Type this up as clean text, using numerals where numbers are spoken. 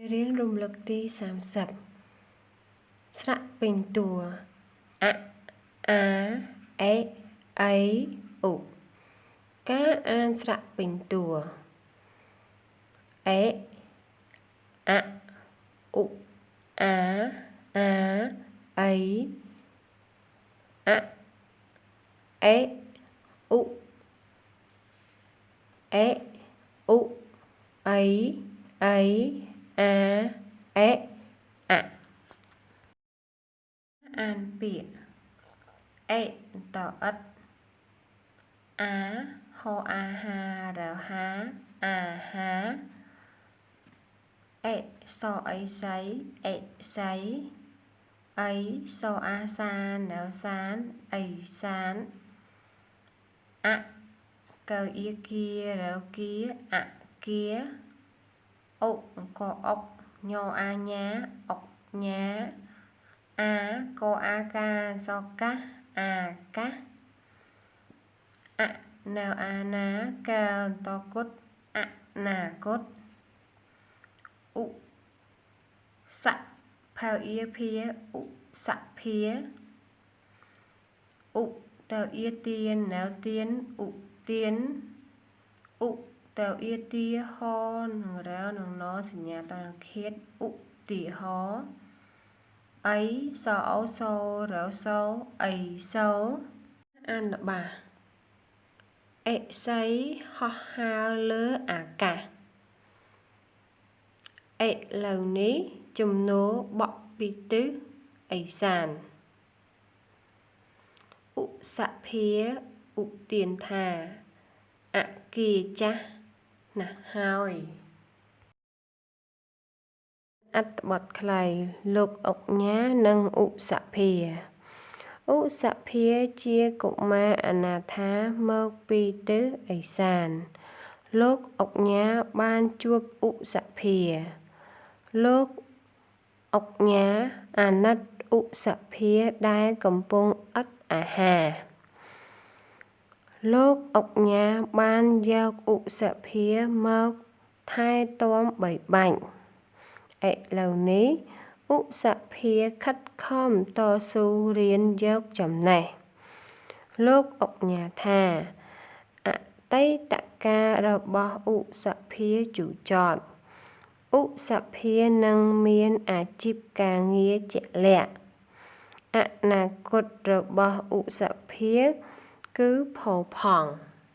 រៀនរំលឹកទី30ស្រៈពេញតួអអាអេអៃអ៊ូការអានស្រៈពេញតួអេអអ៊ូអាអៃអអេអ៊ូអេអ៊ូអៃអៃអាអេអអានពាក្យអេតឥតអាហោអាហារហាអាហាអេសអីសៃអេសៃអីសអាសានសានអីសានអកៅអៀគារគាអគាអុកអុកញអាញាអុកញ៉ាអាកអាកាសកាអាកាអនៅអាណាកាតគុតអនាគតឧសៈផៅអៀភាឧសៈភាឧតៅអៀទៀននៅទៀនឧទៀនឧតៅអៀទាហនឹងរៅនឹងណសញ្ញាតនខេតឧទាហរណ៍អីសអូសូរៅសូអីសូអានល្បាអេសៃហោះហើរលើអាកាសអេឥឡូវនេះជំនោរបក់ពីទិសឦសានឧសភាឧទានថាអគាចាស់ណាស់ហើយអត្ថបទខ្លីលោកអុកញ៉ានិងឧសភាឧសភាជាកុមារអនាថាមកពីទិសឦសានលោកអុកញ៉ាបានជួបឧសភាលោកអុកញ៉ាអាណិតឧសភាដែលកំពុងឥតអាហារលោកអុកញ៉ាបានយកឧសភាមកថែទាំបីបាច់ឥឡូវនេះឧសភាខិតខំតស៊ូរៀនយកចំណេះលោកអុកញ៉ាថាអតីតកាលរបស់ឧសភាជូរចត់ឧសភានឹងមានអាជីពការងារជាក់លាក់អនាគតរបស់ឧសភាគឺផូរផង់